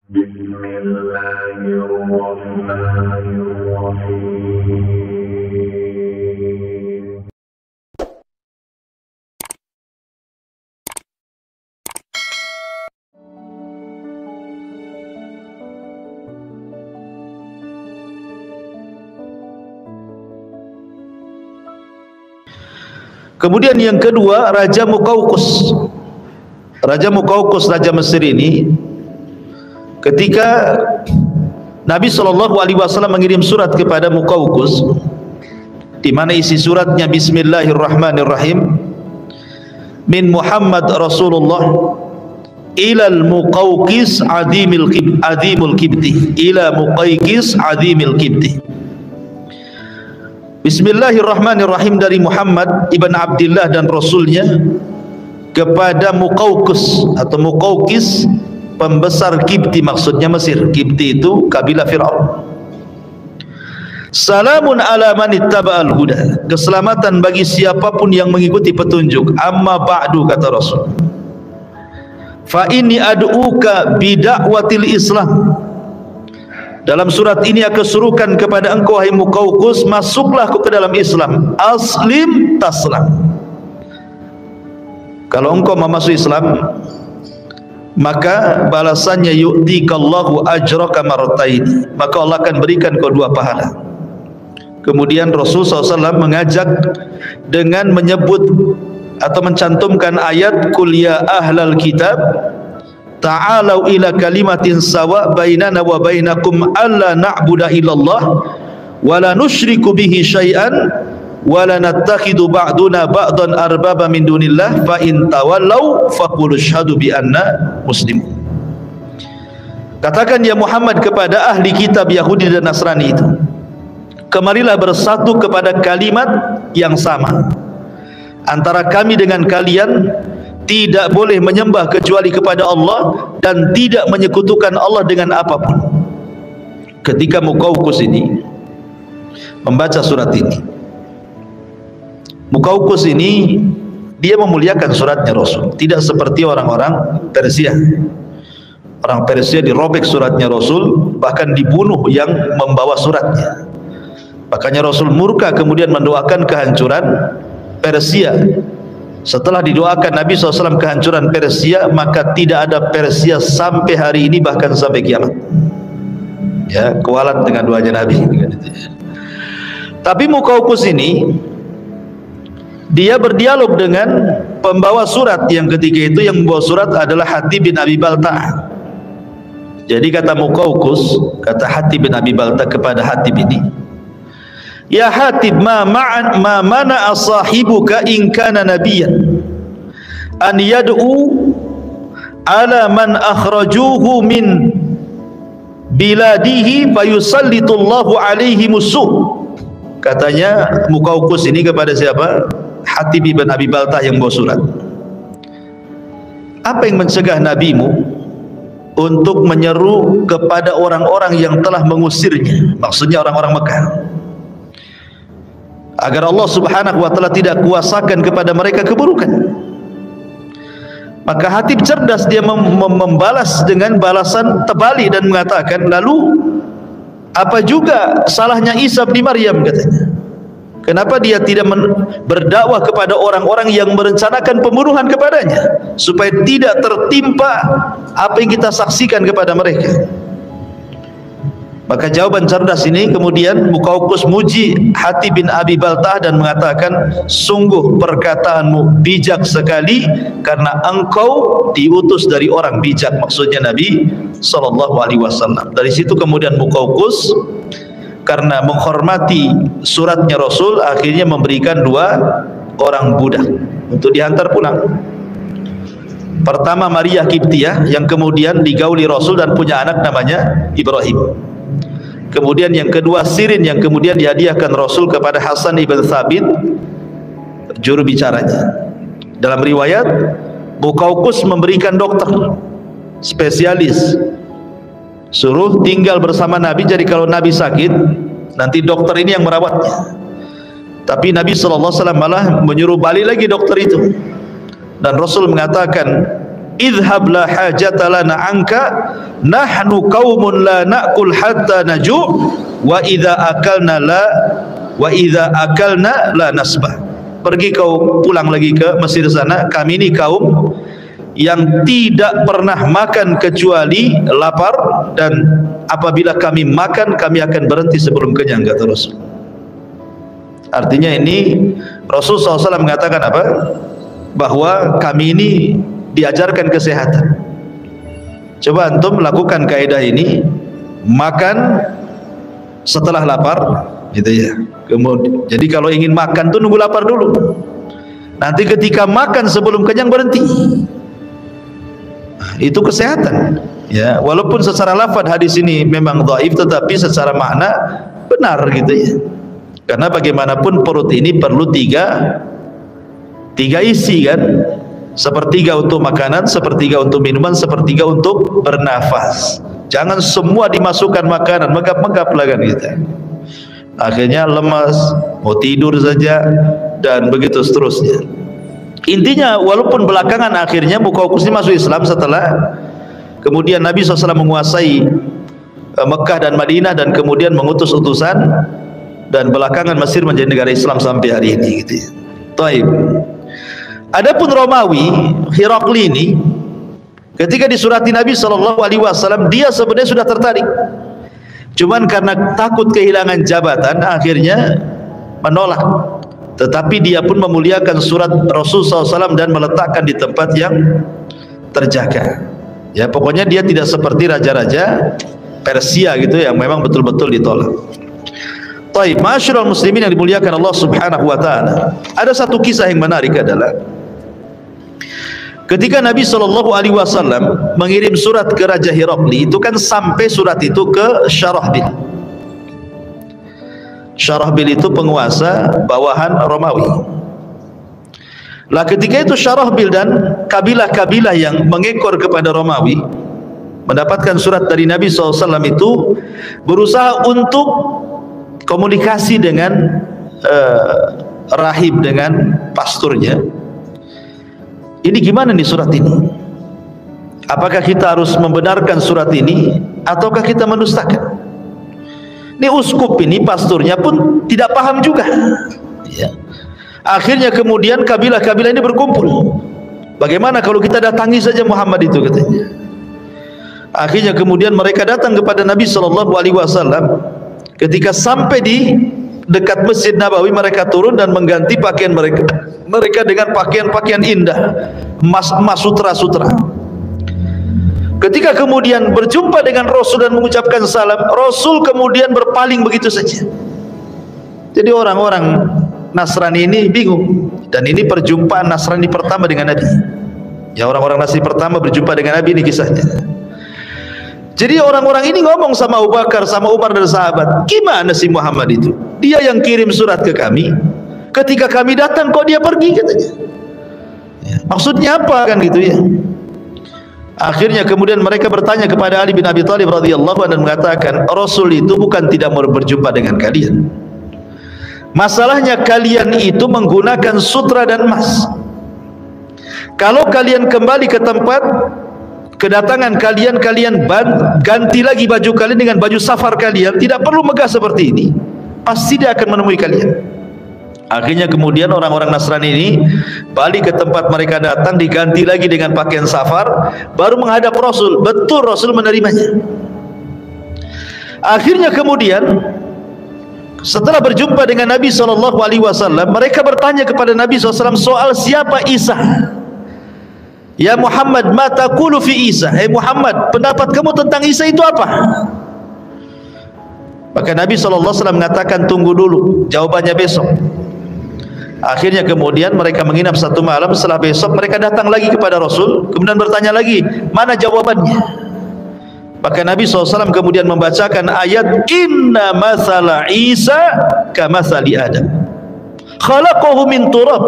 Kemudian yang kedua, Raja Muqawqis. Raja Muqawqis, Raja Mesir ini, ketika Nabi SAW mengirim surat kepada Muqawqis, di mana isi suratnya Bismillahirrahmanirrahim, min Muhammad Rasulullah ilal Muqawqis adimul kibti, ila Muqawqis adimul kibti. Bismillahirrahmanirrahim, dari Muhammad ibn Abdullah dan Rasulnya kepada Muqawqis atau Muqawqis, pembesar Kibti, maksudnya Mesir. Kibti itu kabilah Fir'aun. Salamun ala man ittaba'al huda, keselamatan bagi siapapun yang mengikuti petunjuk. Amma ba'du, kata Rasul, fa inni ad'uka bida'watil Islam. Dalam surat ini aku suruhkan kepada engkau, hai Muqawqis, masuklah ke dalam Islam. Aslim taslam. Kalau engkau masuk Islam, maka balasannya yu'tikallahu ajraka marrataini, maka Allah akan berikan kau 2 pahala. Kemudian Rasul SAW mengajak dengan menyebut atau mencantumkan ayat qul ya ahlal kitab ta'alau ila kalimatin sawa bainana wa bainakum alla na'budu illallah wa la nusyriku bihi syai'an wa la nattakhidu ba'duna ba'dan arbaba min dunillah fa in tawallaw faqul asyhadu bi anna muslimun. Katakan ya Muhammad kepada ahli kitab Yahudi dan Nasrani itu, kemarilah bersatu kepada kalimat yang sama antara kami dengan kalian. Tidak boleh menyembah kecuali kepada Allah dan tidak menyekutukan Allah dengan apapun. Ketika Muqawqis ini membaca surat ini, Muqawqis ini dia memuliakan suratnya Rasul, tidak seperti orang-orang Persia. Orang Persia dirobek suratnya Rasul, bahkan dibunuh yang membawa suratnya. Makanya Rasul murka kemudian mendoakan kehancuran Persia. Setelah didoakan Nabi SAW kehancuran Persia, maka tidak ada Persia sampai hari ini, bahkan sampai kiamat. Ya, kualat dengan doanya Nabi. Tapi Muqawqis ini, dia berdialog dengan pembawa surat yang ketika itu yang membawa surat adalah Hatib bin Abi Balta'ah. Jadi kata Muqawqis, kata Hatib bin Abi Balta'ah kepada Hatib ini, ya Hatib, ma mana sahibuka in kana nabiyyan an yad'u ala man akhrajuhu min biladihi fayusallitullahu alaihi musuh. Katanya Muqawqis ini kepada siapa? Hatib bin Abi Balta'ah yang bawa surat. Apa yang mencegah nabimu untuk menyeru kepada orang-orang yang telah mengusirnya, maksudnya orang-orang Mekah, agar Allah Subhanahu wa ta'ala tidak kuasakan kepada mereka keburukan? Maka Hatib cerdas, dia membalas dengan balasan terbalik dan mengatakan, lalu apa juga salahnya Isa bin Maryam, katanya. Kenapa dia tidak berdakwah kepada orang-orang yang merencanakan pembunuhan kepadanya, supaya tidak tertimpa apa yang kita saksikan kepada mereka? Maka jawaban cerdas ini kemudian Muqawqis muji Hatib bin Abi Balta'ah dan mengatakan, sungguh perkataanmu bijak sekali karena engkau diutus dari orang bijak, maksudnya Nabi SAW. Dari situ kemudian Muqawqis karena menghormati suratnya Rasul, akhirnya memberikan 2 orang budak untuk dihantar pulang. Pertama Maria Kiptiyah yang kemudian digauli Rasul dan punya anak namanya Ibrahim. Kemudian yang kedua Sirin yang kemudian dihadiahkan Rasul kepada Hasan ibn Thabit, juru bicaranya. Dalam riwayat Muqawqis memberikan dokter spesialis, suruh tinggal bersama Nabi, jadi kalau Nabi sakit nanti dokter ini yang merawatnya. Tapi Nabi SAW malah menyuruh balik lagi dokter itu, dan Rasul mengatakan idhhab la hajata lana anka nahnu qaumun la na'kul hatta naju' wa idza akalna la nasbah. Pergi kau pulang lagi ke Mesir sana, kami ini kaum yang tidak pernah makan kecuali lapar, dan apabila kami makan kami akan berhenti sebelum kenyang, kata Rasul. Artinya ini Rasul SAW mengatakan apa? Bahwa kami ini diajarkan kesehatan. Coba antum lakukan kaidah ini, makan setelah lapar, gitu ya. Kemudian, jadi kalau ingin makan tuh nunggu lapar dulu. Nanti ketika makan sebelum kenyang berhenti. Itu kesehatan. Ya, walaupun secara lafaz hadis ini memang dhaif, tetapi secara makna benar, gitu ya. Karena bagaimanapun perut ini perlu tiga isi kan. Sepertiga untuk makanan, sepertiga untuk minuman, sepertiga untuk bernafas. Jangan semua dimasukkan makanan, megap-megap lah kan gitu. Akhirnya lemas, mau tidur saja, dan begitu seterusnya. Intinya walaupun belakangan akhirnya Muqawqis ini masuk Islam setelah kemudian Nabi SAW menguasai Mekah dan Madinah, dan kemudian mengutus utusan, dan belakangan Mesir menjadi negara Islam sampai hari ini, gitu ya. Taib. Adapun Romawi, Herakli ini, ketika disurati Nabi SAW, dia sebenarnya sudah tertarik. Cuman karena takut kehilangan jabatan, akhirnya menolak. Tetapi dia pun memuliakan surat Rasul SAW dan meletakkan di tempat yang terjaga. Ya, pokoknya dia tidak seperti raja-raja Persia gitu yang memang betul-betul ditolak. Taib, ma'asyiral muslimin yang dimuliakan Allah Subhanahu wa taala. Ada satu kisah yang menarik adalah ketika Nabi SAW mengirim surat ke Raja Herakli, itu kan sampai surat itu ke Syarahbil. Syarahbil itu penguasa bawahan Romawi. Lah ketika itu Syarahbil dan kabilah-kabilah yang mengekor kepada Romawi mendapatkan surat dari Nabi SAW, itu berusaha untuk komunikasi dengan rahib, dengan pasturnya. Ini gimana nih surat ini? Apakah kita harus membenarkan surat ini ataukah kita mendustakan? Ini uskup ini, pasturnya pun tidak paham juga. Ya. Akhirnya kemudian kabilah-kabilah ini berkumpul. Bagaimana kalau kita datangi saja Muhammad itu, katanya. Akhirnya kemudian mereka datang kepada Nabi SAW. Ketika sampai di dekat Masjid Nabawi, mereka turun dan mengganti pakaian mereka dengan pakaian-pakaian indah, emas sutra-sutra. Ketika kemudian berjumpa dengan Rasul dan mengucapkan salam, Rasul kemudian berpaling begitu saja. Jadi orang-orang Nasrani ini bingung, dan ini perjumpaan Nasrani pertama dengan Nabi. Ya, orang-orang Nasrani pertama berjumpa dengan Nabi, ini kisahnya. Jadi orang-orang ini ngomong sama Abu Bakar, sama Umar dan sahabat, gimana si Muhammad itu? Dia yang kirim surat ke kami, ketika kami datang kok dia pergi, katanya. Ya, maksudnya apa kan gitu ya? Akhirnya kemudian mereka bertanya kepada Ali bin Abi Thalib radhiyallahu anhu dan mengatakan, Rasul itu bukan tidak mau berjumpa dengan kalian. Masalahnya kalian itu menggunakan sutra dan emas. Kalau kalian kembali ke tempat kedatangan kalian, ganti lagi baju kalian dengan baju safar kalian, tidak perlu megah seperti ini, pasti dia akan menemui kalian. Akhirnya kemudian orang-orang Nasrani ini balik ke tempat mereka datang, diganti lagi dengan pakaian safar, baru menghadap Rasul. Betul, Rasul menerimanya. Akhirnya kemudian setelah berjumpa dengan Nabi SAW, mereka bertanya kepada Nabi SAW soal siapa Isa. Ya Muhammad, ma taqulu fi Isa? Hai Muhammad, pendapat kamu tentang Isa itu apa? Maka Nabi SAW mengatakan, tunggu dulu, jawabannya besok. Akhirnya kemudian mereka menginap satu malam. Setelah besok mereka datang lagi kepada Rasul, kemudian bertanya lagi, mana jawabannya? Maka Nabi SAW kemudian membacakan ayat, inna mathala Isa kamathali Adam khalaqahu min turab.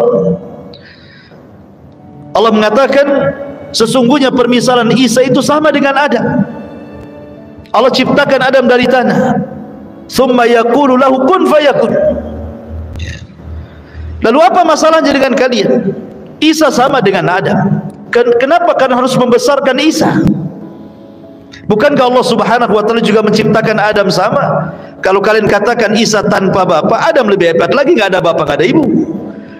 Allah mengatakan sesungguhnya permisalan Isa itu sama dengan Adam. Allah ciptakan Adam dari tanah, thumma yaqulu lahu kun fayakun. Lalu apa masalahnya dengan kalian? Isa sama dengan Adam. Kenapa kalian harus membesarkan Isa? Bukankah Allah Subhanahu wa taala juga menciptakan Adam sama? Kalau kalian katakan Isa tanpa bapa, Adam lebih hebat lagi, enggak ada bapa, enggak ada ibu.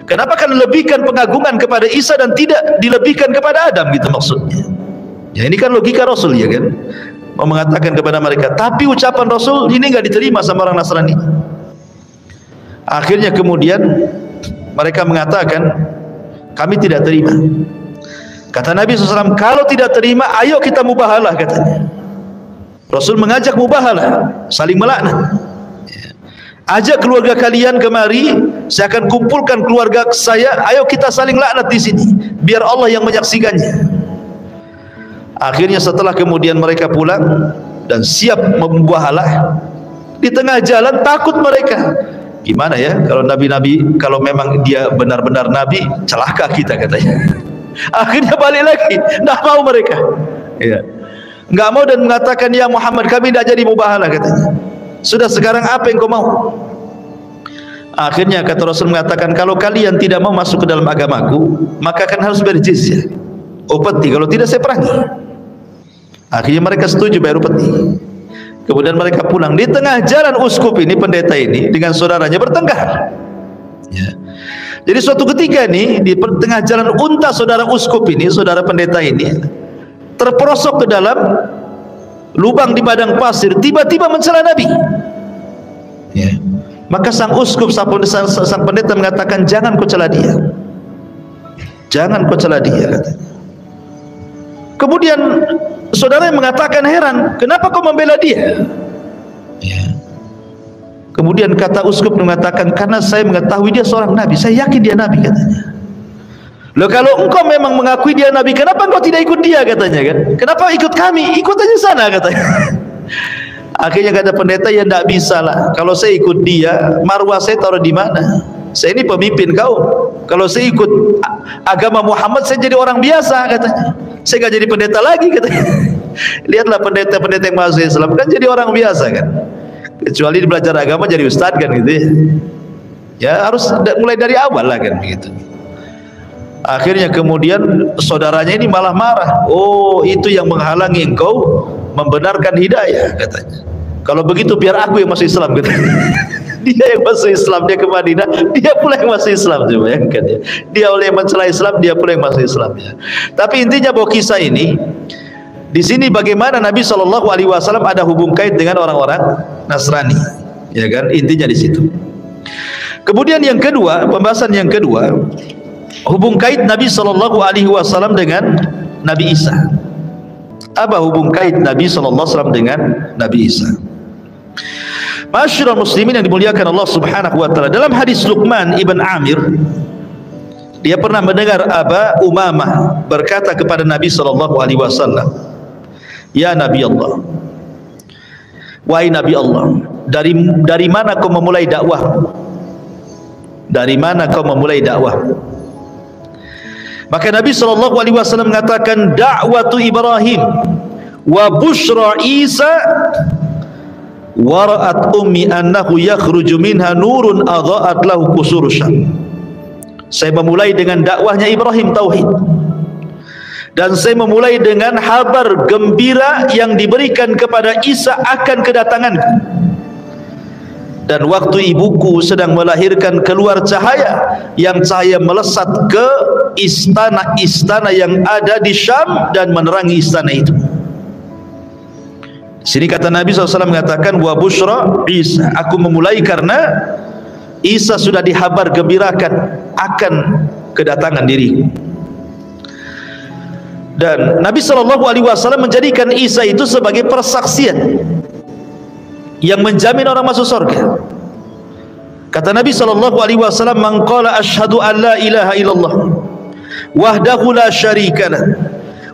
Kenapa kalian lebihkan pengagungan kepada Isa dan tidak dilebihkan kepada Adam, gitu maksudnya? Ya, ini kan logika Rasul, ya kan? Mau mengatakan kepada mereka, tapi ucapan Rasul ini enggak diterima sama orang Nasrani. Akhirnya kemudian mereka mengatakan, kami tidak terima. Kata Nabi SAW, kalau tidak terima, ayo kita mubahalah, katanya. Rasul mengajak mubahalah, saling melaknat. Ajak keluarga kalian kemari, saya akan kumpulkan keluarga saya, ayo kita saling laknat di sini, biar Allah yang menyaksikannya. Akhirnya setelah kemudian mereka pulang dan siap membahalah, di tengah jalan takut mereka. Gimana ya kalau nabi-nabi, kalau memang dia benar-benar nabi, celaka kita, katanya. Akhirnya balik lagi, tidak mau mereka, ya, nggak mau dan mengatakan, ya Muhammad, kami tidak jadi mubahalah, katanya. Sudah, sekarang apa yang kau mau? Akhirnya kata Rasul mengatakan, kalau kalian tidak mau masuk ke dalam agamaku, maka akan harus bayar jizyah, upeti, kalau tidak saya perangi. Akhirnya mereka setuju bayar upeti. Kemudian mereka pulang. Di tengah jalan uskup ini, pendeta ini dengan saudaranya bertengkar, ya. Jadi suatu ketika nih, di tengah jalan unta saudara uskup ini, saudara pendeta ini terperosok ke dalam lubang di padang pasir, tiba-tiba mencela Nabi, ya. Maka sang uskup, sang pendeta mengatakan, jangan kau cela dia, jangan kau cela dia, katanya. Kemudian saudara yang mengatakan, heran, kenapa kau membela dia, ya. Kemudian kata uskup mengatakan, karena saya mengetahui dia seorang nabi, saya yakin dia nabi, katanya. Loh, kalau engkau memang mengakui dia nabi, kenapa engkau tidak ikut dia, katanya, kan? Kenapa ikut kami? Ikut aja sana, katanya. Akhirnya kata pendeta, ya tidak bisa lah, kalau saya ikut dia, marwah saya taruh di mana? Saya ini pemimpin kaum. Kalau saya ikut agama Muhammad, saya jadi orang biasa, katanya. Saya nggak jadi pendeta lagi, katanya. Lihatlah pendeta-pendeta yang masuk Islam kan jadi orang biasa, kan? Kecuali belajar agama jadi ustadz, kan, gitu ya. Ya harus mulai dari awal lah, kan, begitu. Akhirnya kemudian saudaranya ini malah marah. Oh, itu yang menghalangi engkau membenarkan hidayah, katanya. Kalau begitu biar aku yang masuk Islam, katanya. Dia yang masuk Islam, dia ke Madinah, dia pula yang masuk Islam, coba ya, kan, ya. Dia oleh yang mencela Islam, dia pula yang masuk Islam, ya. Tapi intinya bahwa kisah ini di sini bagaimana Nabi SAW ada hubung kait dengan orang-orang Nasrani, ya kan? Intinya di situ. Kemudian yang kedua, pembahasan yang kedua, hubung kait Nabi SAW dengan Nabi Isa. Apa hubung kait Nabi SAW dengan Nabi Isa? Masyarul muslimin yang dimuliakan Allah Subhanahu wa taala, dalam hadis Luqman ibn Amir, dia pernah mendengar Aba Umamah berkata kepada Nabi SAW, ya Nabi Allah, wahai Nabi Allah, dari mana kau memulai dakwah? Dari mana kau memulai dakwah? Maka Nabi SAW mengatakan, da'watu Ibrahim wa bushra Isa wa ra'at ummi annahu yakhruju minha nurun adha'at lahu qusur Syam. Saya memulai dengan dakwahnya Ibrahim tauhid, dan saya memulai dengan kabar gembira yang diberikan kepada Isa akan kedatanganku. Dan waktu ibuku sedang melahirkan keluar cahaya, yang cahaya melesat ke istana-istana yang ada di Syam dan menerangi istana itu. Sini kata Nabi SAW mengatakan, wa bushra Isa, aku memulai karena Isa sudah dihabar gembirakan akan kedatangan diriku. Dan Nabi SAW menjadikan Isa itu sebagai persaksian yang menjamin orang masuk surga. Kata Nabi SAW, man qala asyhadu an la ilaha illallah wahdahu la syarikalah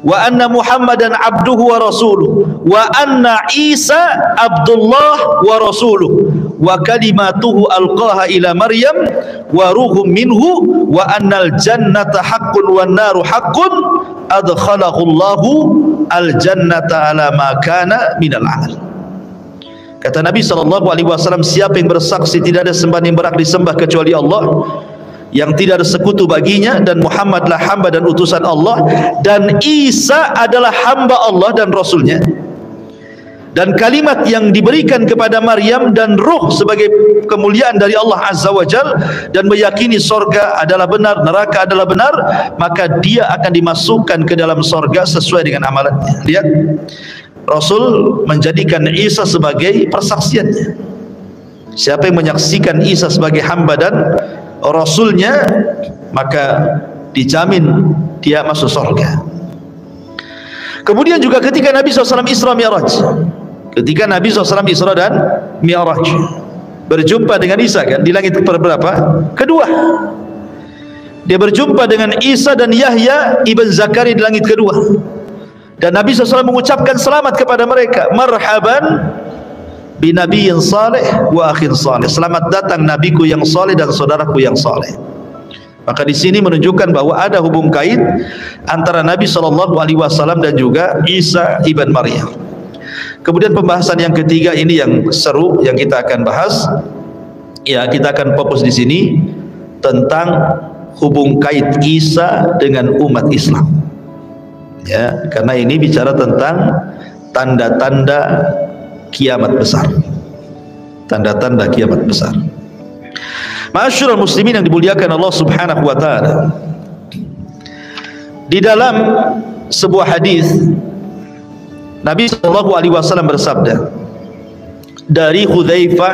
wa anna Muhammadan abduhu wa rasuluh wa anna Isa abdullah wa rasuluh wa kalimatuhu alqaha ila Maryam wa ruhum minhu wa annal jannata haqqun wan naru haqqun adkhalahu Allahu al jannata ala ma kana minal amal. Kata Nabi SAW, siapa yang bersaksi tidak ada sembahan yang berhak disembah kecuali Allah, yang tidak ada sekutu baginya, dan Muhammadlah hamba dan utusan Allah, dan Isa adalah hamba Allah dan Rasulnya. Dan kalimat yang diberikan kepada Maryam dan ruh sebagai kemuliaan dari Allah Azza wa Jal, dan meyakini sorga adalah benar, neraka adalah benar, maka dia akan dimasukkan ke dalam sorga sesuai dengan amalannya. Lihat, Rasul menjadikan Isa sebagai persaksiannya. Siapa yang menyaksikan Isa sebagai hamba dan Rasulnya, maka dijamin dia masuk sorga. Kemudian juga ketika Nabi SAW Isra Mi'raj, ketika Nabi SAW Isra dan Mi'raj, berjumpa dengan Isa kan di langit berapa? Kedua. Dia berjumpa dengan Isa dan Yahya ibn Zakaria di langit kedua. Dan Nabi SAW mengucapkan selamat kepada mereka, marhaban binabiyyin salih wa akhin salih. Selamat datang nabiku yang saleh dan saudaraku yang saleh. Maka di sini menunjukkan bahwa ada hubung kait antara Nabi SAW dan juga Isa ibn Maryam. Kemudian pembahasan yang ketiga ini yang seru yang kita akan bahas, ya kita akan fokus di sini tentang hubung kait Isa dengan umat Islam. Ya, karena ini bicara tentang tanda-tanda kiamat besar. Tanda-tanda kiamat besar. Ma'asyiral muslimin yang dimuliakan Allah Subhanahu wa taala. Di dalam sebuah hadis Nabi sallallahu alaihi wasallam bersabda dari Hudzaifah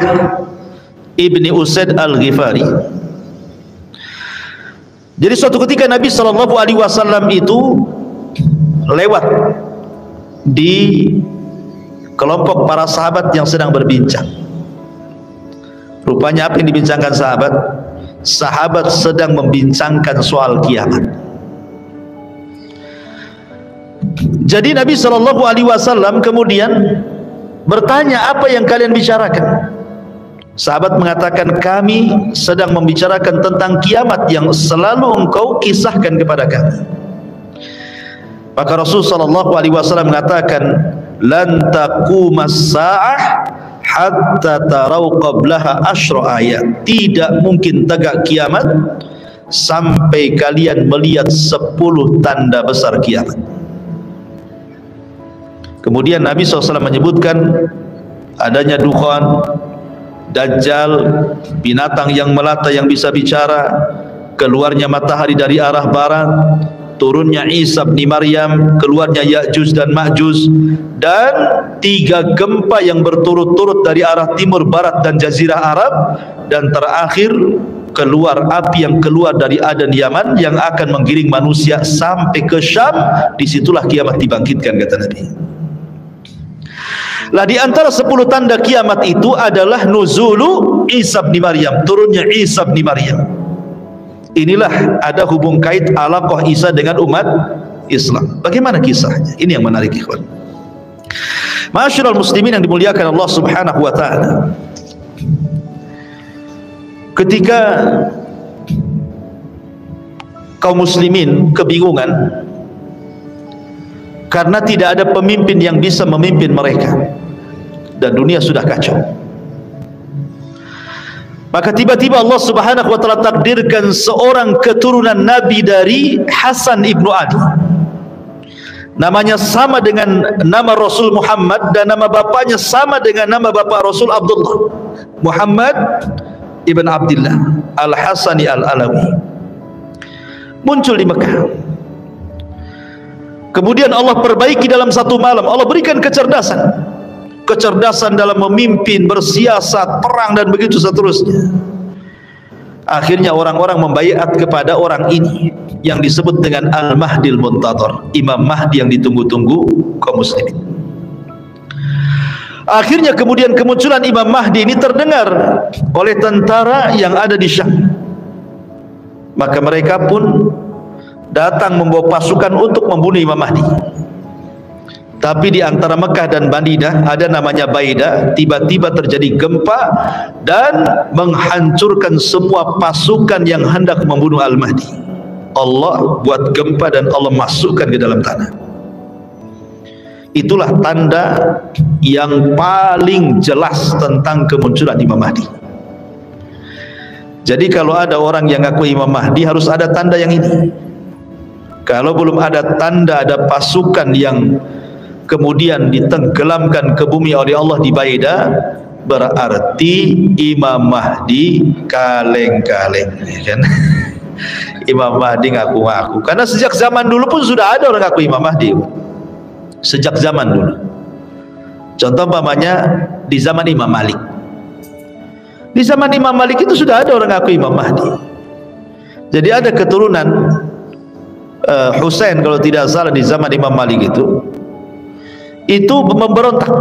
ibni Usaid al-Ghifari. Jadi suatu ketika Nabi sallallahu alaihi wasallam itu lewat di kelompok para sahabat yang sedang berbincang. Rupanya apa yang dibincangkan sahabat? Sahabat sedang membincangkan soal kiamat. Jadi Nabi SAW kemudian bertanya, apa yang kalian bicarakan? Sahabat mengatakan, kami sedang membicarakan tentang kiamat yang selalu engkau kisahkan kepada kami. Maka Rasulullah SAW mengatakan, lan taqumas sa'ah hatta tarau qablaha asyra ayat. Tidak mungkin tegak kiamat sampai kalian melihat 10 tanda besar kiamat. Kemudian Nabi SAW menyebutkan adanya dukhan, dajjal, binatang yang melata yang bisa bicara, keluarnya matahari dari arah barat, turunnya Isa bin Maryam, keluarnya Ya'juj dan Ma'juj, dan 3 gempa yang berturut-turut dari arah timur, barat dan jazirah Arab, dan terakhir keluar api yang keluar dari Aden Yaman yang akan menggiring manusia sampai ke Syam. Disitulah kiamat dibangkitkan, kata Nabi. Lah di antara 10 tanda kiamat itu adalah nuzulu Isa bin Maryam, turunnya Isa bin Maryam. Inilah ada hubung kait alaqah Isa dengan umat Islam. Bagaimana kisahnya? Ini yang menarik, ikhwan. Ma'asyiral muslimin yang dimuliakan Allah Subhanahu wa taala. Ketika kaum muslimin kebingungan karena tidak ada pemimpin yang bisa memimpin mereka dan dunia sudah kacau, maka tiba-tiba Allah Subhanahu wa taala takdirkan seorang keturunan Nabi dari Hasan ibnu Ali. Namanya sama dengan nama Rasul Muhammad dan nama bapaknya sama dengan nama bapak Rasul Abdullah, Muhammad ibn Abdullah Al-Hasani Al-Alawi. Muncul di Mekah. Kemudian Allah perbaiki dalam satu malam. Allah berikan kecerdasan. Kecerdasan dalam memimpin, bersiasat, perang dan begitu seterusnya. Akhirnya orang-orang membaiat kepada orang ini yang disebut dengan Al-Mahdil Muntadhar, Imam Mahdi yang ditunggu-tunggu kaum muslimin. Akhirnya kemudian kemunculan Imam Mahdi ini terdengar oleh tentara yang ada di Syam. Maka mereka pun datang membawa pasukan untuk membunuh Imam Mahdi. Tapi di antara Mekah dan Madinah ada namanya Baidah. Tiba-tiba terjadi gempa dan menghancurkan semua pasukan yang hendak membunuh Al-Mahdi. Allah buat gempa dan Allah masukkan ke dalam tanah. Itulah tanda yang paling jelas tentang kemunculan Imam Mahdi. Jadi kalau ada orang yang ngaku Imam Mahdi harus ada tanda yang ini. Kalau belum ada tanda, ada pasukan yang kemudian ditenggelamkan ke bumi oleh Allah di Baida, berarti Imam Mahdi kaleng-kaleng, kan? Imam Mahdi ngaku-ngaku. Karena sejak zaman dulu pun sudah ada orang ngaku Imam Mahdi. Sejak zaman dulu. Contoh umpamanya di zaman Imam Malik. Di zaman Imam Malik itu sudah ada orang ngaku Imam Mahdi. Jadi ada keturunan Husain kalau tidak salah di zaman Imam Malik itu memberontak.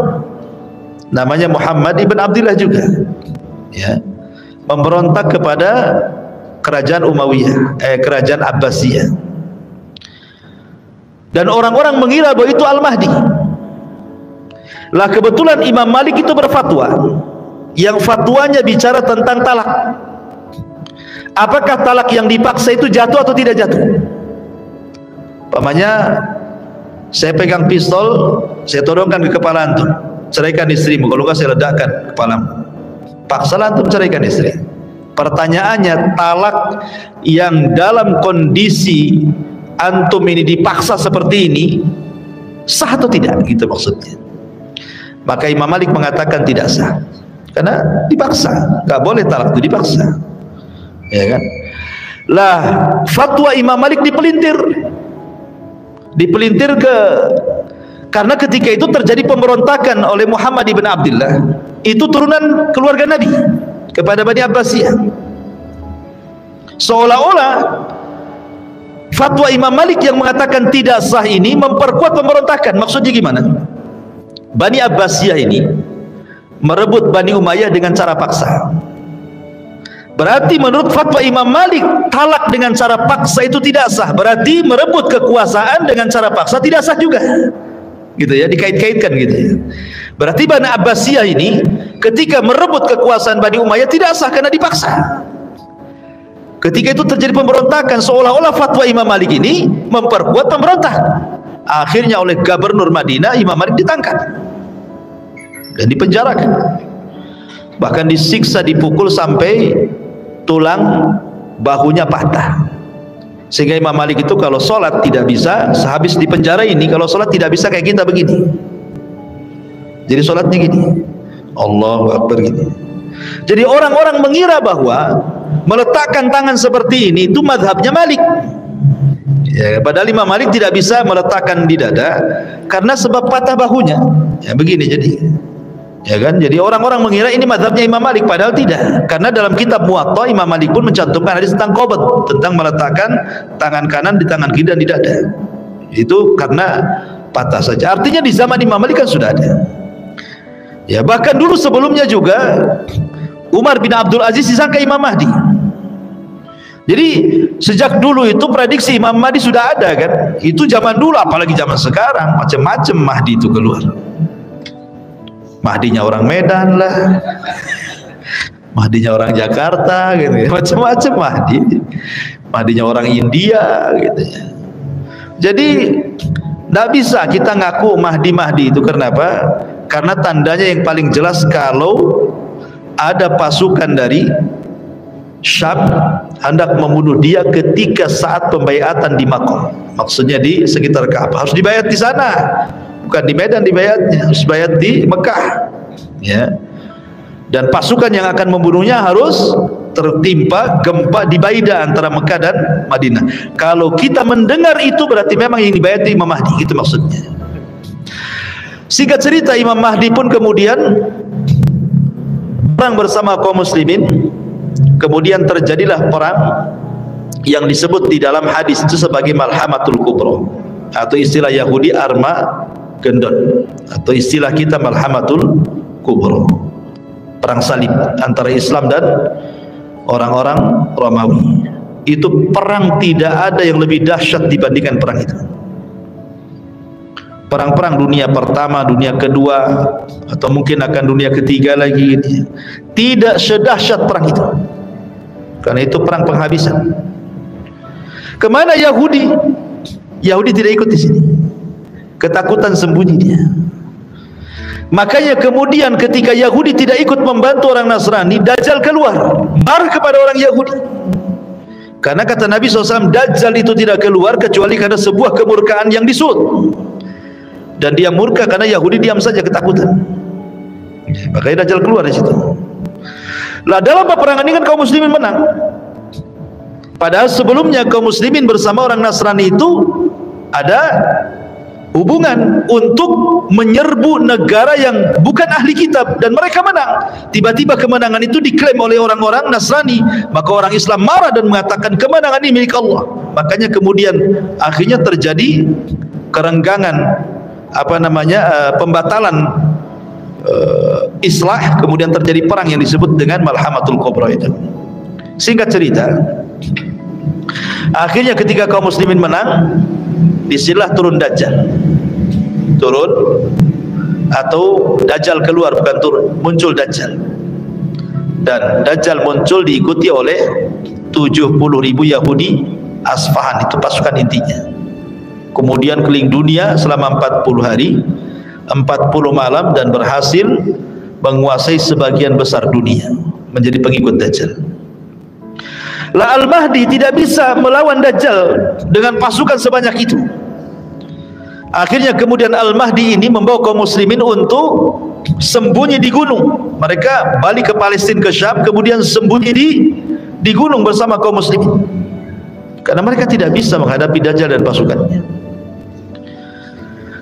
Namanya Muhammad ibn Abdullah juga, ya, memberontak kepada kerajaan Umayyah, kerajaan Abbasiyah. Dan orang-orang mengira bahwa itu Al-Mahdi. Lah kebetulan Imam Malik itu berfatwa, yang fatwanya bicara tentang talak. Apakah talak yang dipaksa itu jatuh atau tidak jatuh? Pamannya, saya pegang pistol, saya todongkan ke kepala antum, ceraikan istrimu, kalau enggak saya ledakan kepalamu. Paksalah antum ceraikan istri. Pertanyaannya, talak yang dalam kondisi antum ini dipaksa seperti ini sah atau tidak, gitu maksudnya. Maka Imam Malik mengatakan tidak sah, karena dipaksa, nggak boleh talak itu dipaksa, ya kan? Lah fatwa Imam Malik dipelintir karena ketika itu terjadi pemberontakan oleh Muhammad ibn Abdullah, itu turunan keluarga Nabi, kepada Bani Abbasiyah. Seolah-olah fatwa Imam Malik yang mengatakan tidak sah ini memperkuat pemberontakan. Maksudnya gimana? Bani Abbasiyah ini merebut Bani Umayyah dengan cara paksa. Berarti menurut fatwa Imam Malik, talak dengan cara paksa itu tidak sah. Berarti merebut kekuasaan dengan cara paksa tidak sah juga, gitu ya, dikait-kaitkan gitu ya. Berarti Bani Abbasiyah ini ketika merebut kekuasaan Bani Umayyah tidak sah karena dipaksa. Ketika itu terjadi pemberontakan, seolah-olah fatwa Imam Malik ini memperkuat pemberontak. Akhirnya oleh Gubernur Madinah, Imam Malik ditangkap dan dipenjarakan, bahkan disiksa, dipukul sampai tulang bahunya patah. Sehingga Imam Malik itu kalau sholat tidak bisa, sehabis dipenjara ini kalau sholat tidak bisa kayak kita begini. Jadi sholatnya gini, Allahu Akbar gini. Jadi orang-orang mengira bahwa meletakkan tangan seperti ini itu mazhabnya Malik, ya, padahal Imam Malik tidak bisa meletakkan di dada karena sebab patah bahunya, ya begini jadi, ya kan? Jadi orang-orang mengira ini mazhabnya Imam Malik, padahal tidak, karena dalam kitab Muwatta Imam Malik pun mencantumkan hadis tentang qabd, tentang meletakkan tangan kanan di tangan kiri dan di dada. Itu karena patah saja. Artinya di zaman Imam Malik kan sudah ada. Ya, bahkan dulu sebelumnya juga Umar bin Abdul Aziz disangka Imam Mahdi. Jadi sejak dulu itu prediksi Imam Mahdi sudah ada kan. Itu zaman dulu, apalagi zaman sekarang macam-macam Mahdi itu keluar. Mahdinya orang Medan lah, Mahdinya orang Jakarta gitu ya. Macam-macam Mahdi. Mahdinya orang India gitu ya. Jadi tidak bisa kita ngaku Mahdi-Mahdi itu. Kenapa? Karena tandanya yang paling jelas kalau ada pasukan dari Syam hendak membunuh dia ketika saat pembaiatan di Makkah. Maksudnya di sekitar Ka'bah. Harus dibayat di sana, bukan di Medan dibayatnya, harus bayat di Mekah, ya. Dan pasukan yang akan membunuhnya harus tertimpa gempa di Baida antara Mekah dan Madinah. Kalau kita mendengar itu berarti memang yang dibayat di Imam Mahdi, itu maksudnya. Singkat cerita, Imam Mahdi pun kemudian perang bersama kaum muslimin. Kemudian terjadilah perang yang disebut di dalam hadis itu sebagai Malhamatul Kubra, atau istilah Yahudi Armageddon, atau istilah kita Malhamatul Kubra, perang salib antara Islam dan orang-orang Romawi. Itu perang tidak ada yang lebih dahsyat dibandingkan perang itu. Perang-perang dunia pertama, dunia kedua, atau mungkin akan dunia ketiga lagi gitu, tidak sedahsyat perang itu. Karena itu perang penghabisan. Kemana Yahudi? Yahudi tidak ikut di sini. Ketakutan sembunyi dia. Makanya kemudian ketika Yahudi tidak ikut membantu orang Nasrani, Dajjal keluar, marah kepada orang Yahudi. Karena kata Nabi SAW, Dajjal itu tidak keluar kecuali karena sebuah kemurkaan yang disulut. Dan dia murka karena Yahudi diam saja ketakutan. Makanya Dajjal keluar di situ. Lah dalam peperangan ini kan kaum muslimin menang. Padahal sebelumnya kaum muslimin bersama orang Nasrani itu ada hubungan untuk menyerbu negara yang bukan ahli kitab, dan mereka menang. Tiba-tiba kemenangan itu diklaim oleh orang-orang Nasrani, maka orang Islam marah dan mengatakan kemenangan ini milik Allah. Makanya kemudian akhirnya terjadi kerenggangan, pembatalan islah, kemudian terjadi perang yang disebut dengan Malhamatul Kubra itu. Singkat cerita, akhirnya ketika kaum muslimin menang, disinilah turun Dajjal. Turun atau Dajjal keluar, bukan turun, muncul Dajjal. Dan Dajjal muncul diikuti oleh 70.000 Yahudi Asfahan, itu pasukan intinya. Kemudian keliling dunia selama 40 hari 40 malam dan berhasil menguasai sebagian besar dunia, menjadi pengikut Dajjal. Lah Al-Mahdi tidak bisa melawan Dajjal dengan pasukan sebanyak itu. Akhirnya kemudian Al-Mahdi ini membawa kaum muslimin untuk sembunyi di gunung. Mereka balik ke Palestina, ke Syam, kemudian sembunyi di gunung bersama kaum muslimin, karena mereka tidak bisa menghadapi Dajjal dan pasukannya.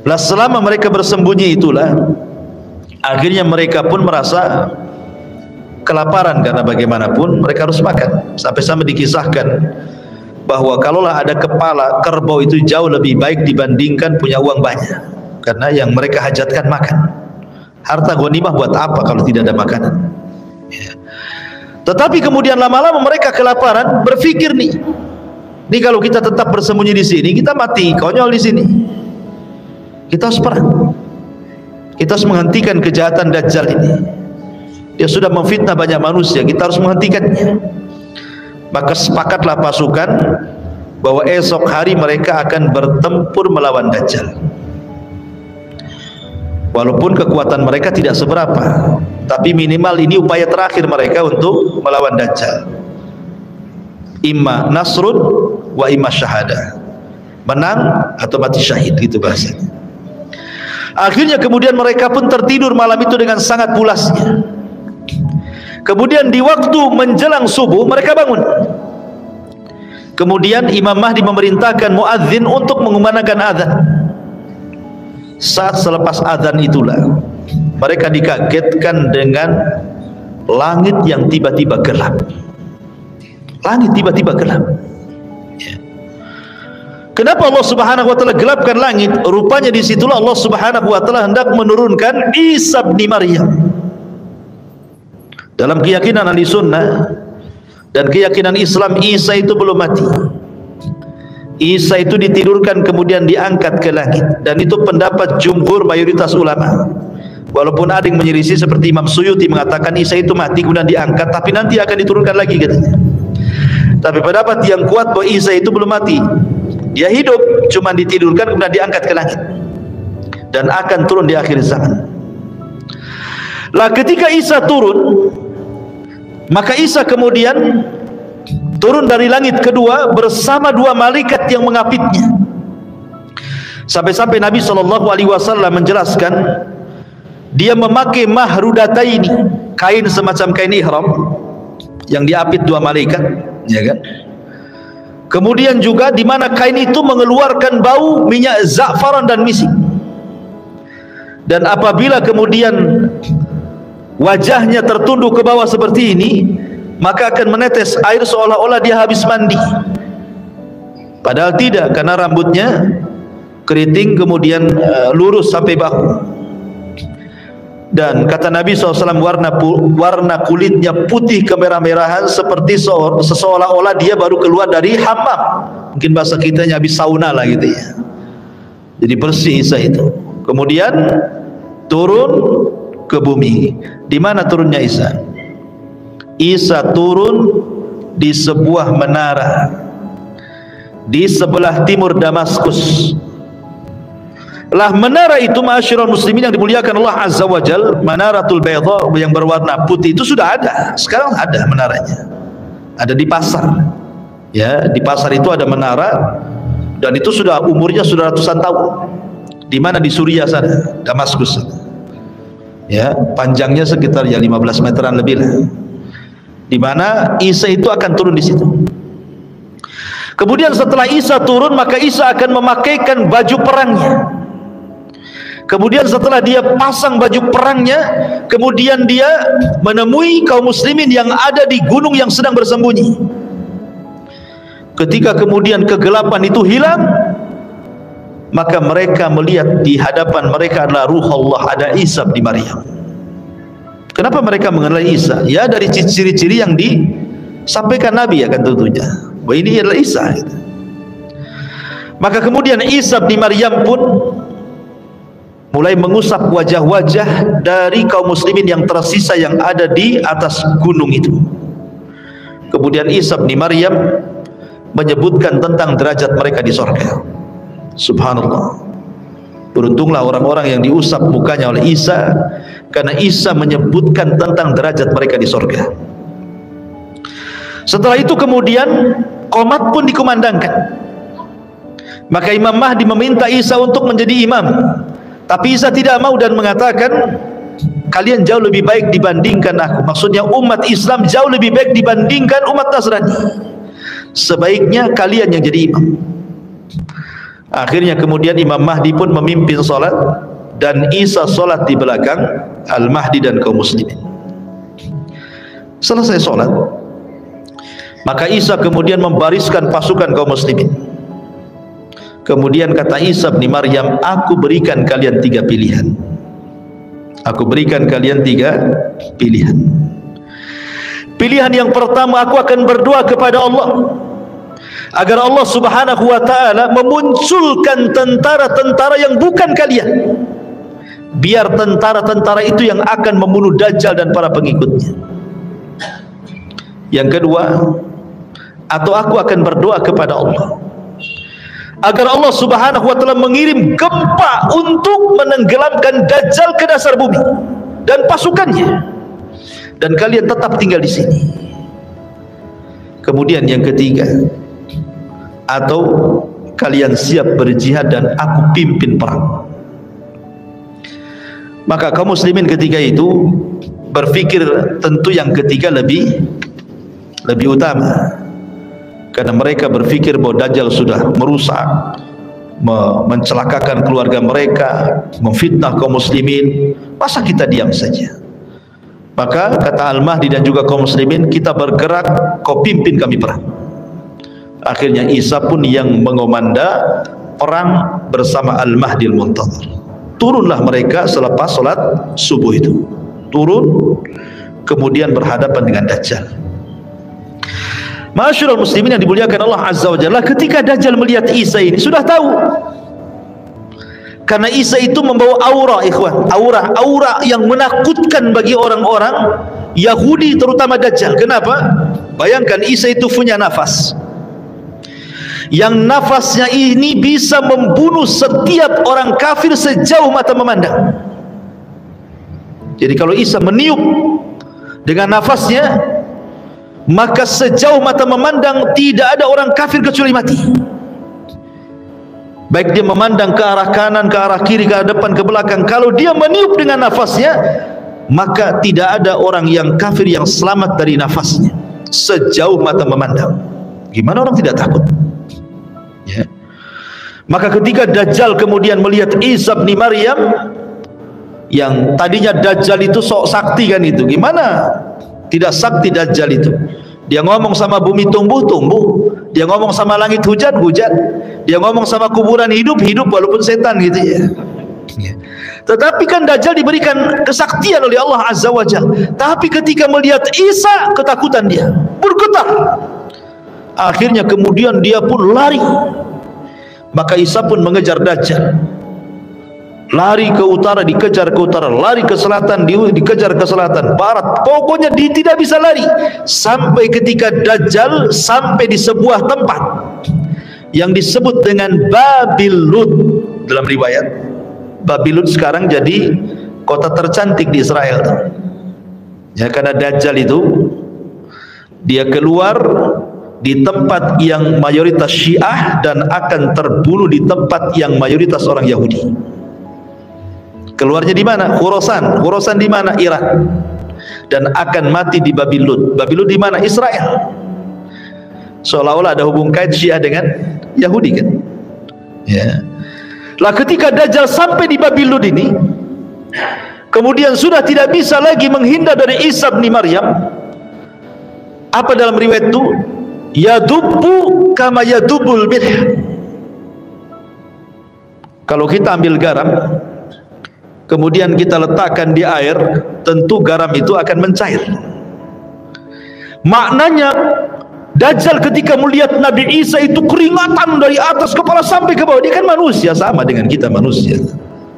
Lah selama mereka bersembunyi itulah akhirnya mereka pun merasa kelaparan, karena bagaimanapun mereka harus makan. Sampai-sampai dikisahkan bahwa kalaulah ada kepala kerbau itu jauh lebih baik dibandingkan punya uang banyak, karena yang mereka hajatkan makan. Harta ghanimah buat apa kalau tidak ada makanan? Ya. Tetapi kemudian lama-lama mereka kelaparan, berpikir nih kalau kita tetap bersembunyi di sini, kita mati konyol di sini. Kita harus perang. Kita harus menghentikan kejahatan Dajjal ini. Dia sudah memfitnah banyak manusia, kita harus menghentikannya. Maka sepakatlah pasukan bahwa esok hari mereka akan bertempur melawan Dajjal. Walaupun kekuatan mereka tidak seberapa, tapi minimal ini upaya terakhir mereka untuk melawan Dajjal. Imma nasrun wa imma syahadah, menang atau mati syahid, gitu bahasanya. Akhirnya kemudian mereka pun tertidur malam itu dengan sangat pulasnya. Kemudian di waktu menjelang subuh mereka bangun. Kemudian Imam Mahdi memerintahkan muadzin untuk mengumandangkan azan. Saat selepas azan itulah mereka dikagetkan dengan langit yang tiba-tiba gelap. Langit tiba-tiba gelap. Kenapa Allah Subhanahu wa taala gelapkan langit? Rupanya disitulah Allah Subhanahu wa taala hendak menurunkan Isa bin Maryam. Dalam keyakinan ahli sunnah dan keyakinan Islam, Isa itu belum mati. Isa itu ditidurkan kemudian diangkat ke langit, dan itu pendapat jumhur mayoritas ulama. Walaupun ada yang menyelisih seperti Imam Suyuti mengatakan Isa itu mati kemudian diangkat, tapi nanti akan diturunkan lagi katanya. Tapi pendapat yang kuat bahwa Isa itu belum mati, dia hidup, cuma ditidurkan kemudian diangkat ke langit dan akan turun di akhir zaman. Lah ketika Isa turun, maka Isa kemudian turun dari langit kedua bersama dua malaikat yang mengapitnya. Sampai-sampai Nabi SAW menjelaskan dia memakai mahrudataini, kain semacam kain ihram yang diapit dua malaikat, ya kan? Kemudian juga di mana kain itu mengeluarkan bau minyak za'faran dan misik. Dan apabila kemudian wajahnya tertunduk ke bawah seperti ini, maka akan menetes air seolah-olah dia habis mandi. Padahal tidak, karena rambutnya keriting kemudian lurus sampai bahu. Dan kata Nabi SAW, warna kulitnya putih kemerah-merahan seperti seolah-olah dia baru keluar dari hammam. Mungkin bahasa kitanya habis sauna lah gitu ya. Jadi bersih Isa itu. Kemudian turun ke bumi. Di mana turunnya Isa? Isa turun di sebuah menara di sebelah timur Damaskus. Lah menara itu ma'asyiral muslimin yang dimuliakan Allah Azza wa Jal, Manaratul Bayda yang berwarna putih itu sudah ada. Sekarang ada menaranya. Ada di pasar. Ya, di pasar itu ada menara dan itu sudah umurnya sudah ratusan tahun. Di mana? Di Suriah sana, Damaskus. Ya, panjangnya sekitar ya 15 meteran lebih lah. Di mana Isa itu akan turun di situ. Kemudian setelah Isa turun, maka Isa akan memakaikan baju perangnya. Kemudian setelah dia pasang baju perangnya, kemudian dia menemui kaum muslimin yang ada di gunung yang sedang bersembunyi. Ketika kemudian kegelapan itu hilang, maka mereka melihat di hadapan mereka adalah ruh Allah, ada Isa bin Maryam. Kenapa mereka mengenali Isa? Ya dari ciri-ciri yang disampaikan Nabi ya kan tentunya. Bahwa ini adalah Isa. Gitu. Maka kemudian Isa bin Maryam pun mulai mengusap wajah-wajah dari kaum muslimin yang tersisa yang ada di atas gunung itu. Kemudian Isa bin Maryam menyebutkan tentang derajat mereka di surga. Subhanallah. Beruntunglah orang-orang yang diusap mukanya oleh Isa, karena Isa menyebutkan tentang derajat mereka di surga. Setelah itu kemudian qomat pun dikumandangkan. Maka Imam Mahdi meminta Isa untuk menjadi imam. Tapi Isa tidak mau dan mengatakan, kalian jauh lebih baik dibandingkan aku. Maksudnya umat Islam jauh lebih baik dibandingkan umat Nasrani. Sebaiknya kalian yang jadi imam. Akhirnya kemudian Imam Mahdi pun memimpin solat, dan Isa solat di belakang Al-Mahdi dan kaum muslimin. Selesai solat, maka Isa kemudian membariskan pasukan kaum muslimin. Kemudian kata Isa bin Maryam, aku berikan kalian 3 pilihan. Aku berikan kalian 3 pilihan. Pilihan yang pertama, aku akan berdoa kepada Allah agar Allah Subhanahu wa ta'ala memunculkan tentara-tentara yang bukan kalian, biar tentara-tentara itu yang akan membunuh Dajjal dan para pengikutnya. Yang kedua, atau aku akan berdoa kepada Allah agar Allah Subhanahu wa ta'ala mengirim gempa untuk menenggelamkan Dajjal ke dasar bumi dan pasukannya, dan kalian tetap tinggal di sini. Kemudian yang ketiga, atau kalian siap berjihad dan aku pimpin perang. Maka kaum muslimin ketika itu berpikir tentu yang ketiga lebih utama, karena mereka berpikir bahwa Dajjal sudah merusak, mencelakakan keluarga mereka, memfitnah kaum muslimin. Masa kita diam saja? Maka kata Al-Mahdi dan juga kaum muslimin, kita bergerak, kau pimpin kami perang. Akhirnya Isa pun yang mengomanda perang bersama Al-Mahdi Al-Muntadhir. Turunlah mereka selepas solat subuh itu. Turun, kemudian berhadapan dengan Dajjal. Ma'asyiral muslimin yang dimuliakan Allah Azza wa Jalla, ketika Dajjal melihat Isa ini sudah tahu, karena Isa itu membawa aura, ikhwan, aura yang menakutkan bagi orang-orang Yahudi, terutama Dajjal. Kenapa? Bayangkan Isa itu punya nafas, yang nafasnya ini bisa membunuh setiap orang kafir sejauh mata memandang. Jadi kalau Isa meniup dengan nafasnya, maka sejauh mata memandang tidak ada orang kafir kecuali mati. Baik dia memandang ke arah kanan, ke arah kiri, ke arah depan, ke belakang, kalau dia meniup dengan nafasnya, maka tidak ada orang yang kafir yang selamat dari nafasnya sejauh mata memandang. Gimana orang tidak takut? Ya. Maka ketika Dajjal kemudian melihat Isa bin Maryam, yang tadinya Dajjal itu sok sakti kan itu, gimana tidak sakti Dajjal itu? Dia ngomong sama bumi tumbuh, dia ngomong sama langit hujan, dia ngomong sama kuburan hidup walaupun setan gitu ya. Tetapi kan Dajjal diberikan kesaktian oleh Allah Azza wa Jalla. Tapi ketika melihat Isa, ketakutan dia, bergetar. Akhirnya kemudian dia pun lari. Maka Isa pun mengejar Dajjal. Lari ke utara, dikejar ke utara, lari ke selatan, dikejar ke selatan, barat. Pokoknya dia tidak bisa lari. Sampai ketika Dajjal sampai di sebuah tempat yang disebut dengan Babil Lut dalam riwayat. Babylon sekarang jadi kota tercantik di Israel. Ya, karena Dajjal itu dia keluar di tempat yang mayoritas Syiah dan akan terbunuh di tempat yang mayoritas orang Yahudi. Keluarnya di mana? Khurasan. Khurasan di mana? Iran. Dan akan mati di Babylon. Babylon di mana? Israel. Seolah-olah ada hubung kait Syiah dengan Yahudi kan? Ya. Lah ketika Dajjal sampai di Babylon ini, kemudian sudah tidak bisa lagi menghindar dari Isa bin Maryam. Apa dalam riwayat itu? Yadubbu kama yadubul milh. Kalau kita ambil garam, kemudian kita letakkan di air, tentu garam itu akan mencair. Maknanya Dajjal ketika melihat Nabi Isa itu keringatan dari atas kepala sampai ke bawah. Dia kan manusia, sama dengan kita manusia.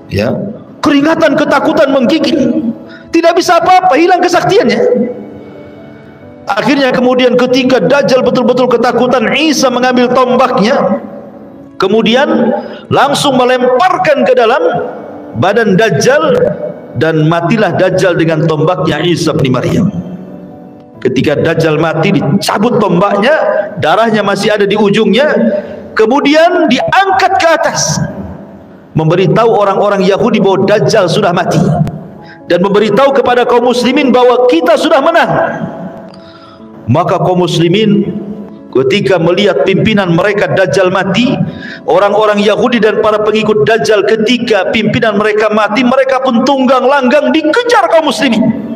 Ya, keringatan, ketakutan menggigil. Tidak bisa apa-apa, hilang kesaktiannya. Akhirnya kemudian ketika Dajjal betul-betul ketakutan, Isa mengambil tombaknya, kemudian langsung melemparkan ke dalam badan Dajjal, dan matilah Dajjal dengan tombaknya Isa bin Maryam. Ketika Dajjal mati, dicabut tombaknya, darahnya masih ada di ujungnya, kemudian diangkat ke atas, memberitahu orang-orang Yahudi bahwa Dajjal sudah mati, dan memberitahu kepada kaum muslimin bahwa kita sudah menang. Maka kaum muslimin ketika melihat pimpinan mereka Dajjal mati, orang-orang Yahudi dan para pengikut Dajjal ketika pimpinan mereka mati, mereka pun tunggang langgang dikejar kaum muslimin.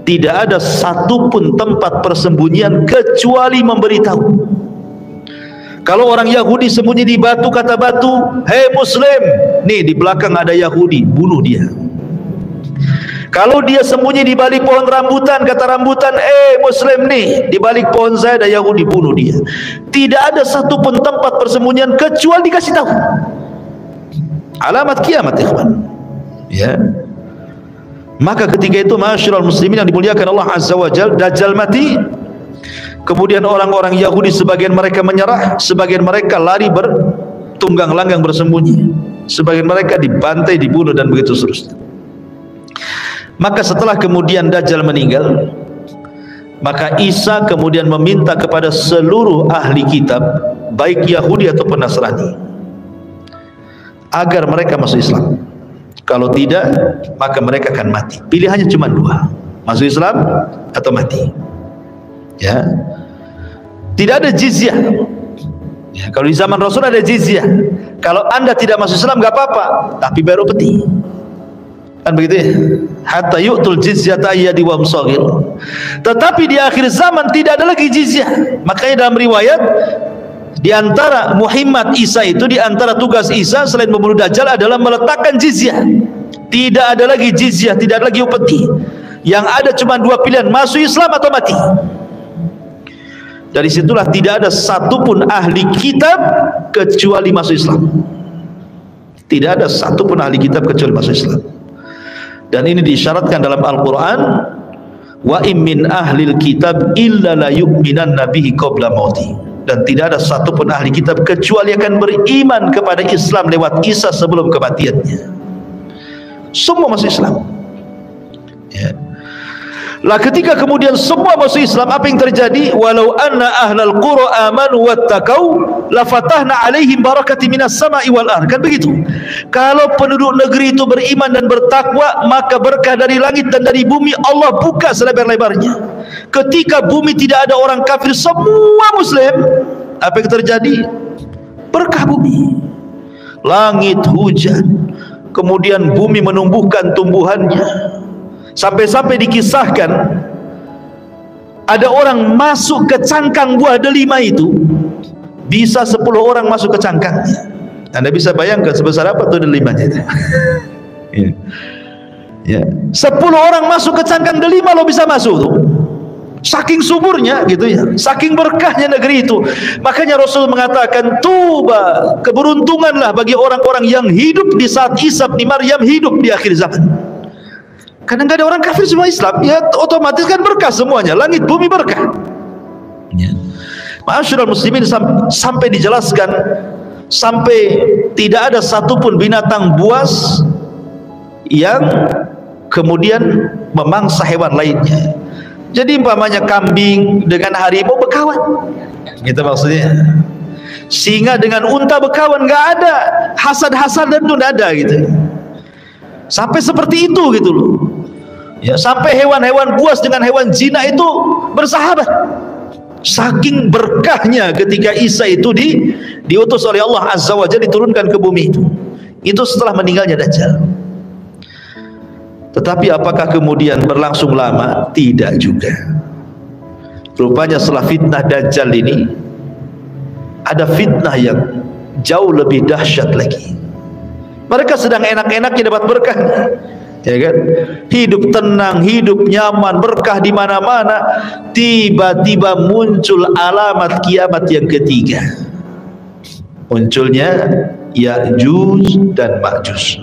Tidak ada satupun tempat persembunyian kecuali memberitahu. Kalau orang Yahudi sembunyi di batu, kata batu, "Hei Muslim, nih di belakang ada Yahudi, bunuh dia." Kalau dia sembunyi di balik pohon rambutan, kata rambutan, Muslim nih, di balik pohon saya ada Yahudi, bunuh dia. Tidak ada satupun tempat persembunyian kecuali dikasih tahu. Alamat kiamat, ikhwan. Ya. Maka ketika itu, ma'asyiral muslimin yang dimuliakan Allah Azza wa Jalla, Dajjal mati. Kemudian orang-orang Yahudi sebagian mereka menyerah, sebagian mereka lari bertunggang langgang bersembunyi, sebagian mereka dibantai, dibunuh, dan begitu seterusnya. Maka setelah kemudian Dajjal meninggal, maka Isa kemudian meminta kepada seluruh ahli kitab, baik Yahudi ataupun Nasrani, agar mereka masuk Islam. Kalau tidak, maka mereka akan mati. Pilihannya cuma dua, masuk Islam atau mati. Ya, tidak ada jizyah. Ya, kalau di zaman Rasul ada jizyah. Kalau anda tidak masuk Islam nggak apa-apa, tapi bayar upeti. Kan begitu ya? Hatta yu'tul jizyata ayyadi wa musagir. Tetapi di akhir zaman tidak ada lagi jizyah. Makanya dalam riwayat, di antara Muhammad Isa itu, di antara tugas Isa selain membunuh Dajjal adalah meletakkan jizyah. Tidak ada lagi jizyah, tidak ada lagi upeti. Yang ada cuma dua pilihan, masuk Islam atau mati. Dari situlah tidak ada satupun ahli kitab kecuali masuk Islam. Tidak ada satupun ahli kitab kecuali masuk Islam. Dan ini disyaratkan dalam Al-Quran, wa im min ahlil kitab illa la yu'minanna bihi qabla mauti. Dan tidak ada satupun ahli kitab kecuali akan beriman kepada Islam lewat Isa sebelum kematiannya. Semua masuk Islam. Ya. Lah ketika kemudian semua masuk Islam, apa yang terjadi? Walau anna ahlal qura amanu wattaqau lafatahna alaihim barakati minas sama'i wal ardh. Kan begitu. Kalau penduduk negeri itu beriman dan bertakwa, maka berkah dari langit dan dari bumi Allah buka selebar-lebarnya. Ketika bumi tidak ada orang kafir, semua muslim, apa yang terjadi? Berkah bumi. Langit hujan, kemudian bumi menumbuhkan tumbuhannya. Sampai-sampai dikisahkan ada orang masuk ke cangkang buah delima itu, bisa 10 orang masuk ke cangkangnya. Anda bisa bayangkan sebesar apa tuh delimanya itu. Ya. 10 orang masuk ke cangkang delima lo bisa masuk tuh. Saking suburnya gitu ya, saking berkahnya negeri itu. Makanya Rasul mengatakan, tuba, keberuntunganlah bagi orang-orang yang hidup di saat Isa bin Maryam hidup di akhir zaman. Karena nggak ada orang kafir, semua Islam, ya otomatis kan berkah semuanya, langit bumi berkah. Ya. Ma'asyiral muslimin, sampai dijelaskan sampai tidak ada satupun binatang buas yang kemudian memangsa hewan lainnya. Jadi umpamanya kambing dengan harimau berkawan, gitu maksudnya. Singa dengan unta berkawan, nggak ada hasad-hasad dan itu nggak ada gitu. Sampai seperti itu gitu loh. Ya, sampai hewan-hewan buas dengan hewan jinak itu bersahabat. Saking berkahnya ketika Isa itu diutus oleh Allah Azza wa Jalla, diturunkan ke bumi itu. Itu setelah meninggalnya Dajjal. Tetapi apakah kemudian berlangsung lama? Tidak juga. Rupanya setelah fitnah Dajjal ini ada fitnah yang jauh lebih dahsyat lagi. Mereka sedang enak-enaknya dapat berkah, ya kan? Hidup tenang, hidup nyaman, berkah di mana-mana. Tiba-tiba muncul alamat kiamat yang ketiga. Munculnya Ya'juj dan Ma'juj.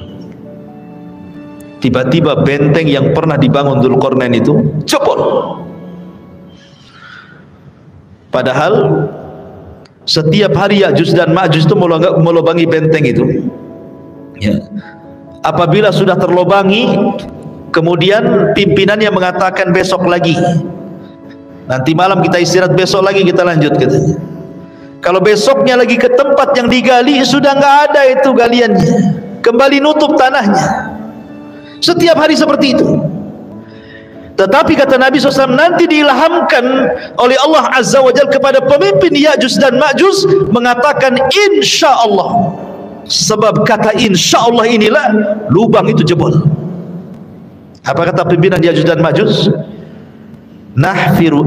Tiba-tiba benteng yang pernah dibangun Dzulqarnain itu jebol. Padahal setiap hari Ya'juj dan Ma'juj itu melubangi benteng itu. Ya. Apabila sudah terlobangi, kemudian pimpinannya mengatakan besok lagi. Nanti malam kita istirahat, besok lagi kita lanjut katanya. Kalau besoknya lagi ke tempat yang digali, sudah nggak ada itu galiannya. Kembali nutup tanahnya. Setiap hari seperti itu. Tetapi kata Nabi SAW, nanti diilhamkan oleh Allah Azza wa Jalla kepada pemimpin Ya'juj dan Ma'juj mengatakan insya Allah. Sebab kata insya Allah inilah lubang itu jebol. Apa kata pimpinan Ya'juj dan Ma'juj? Nahfiru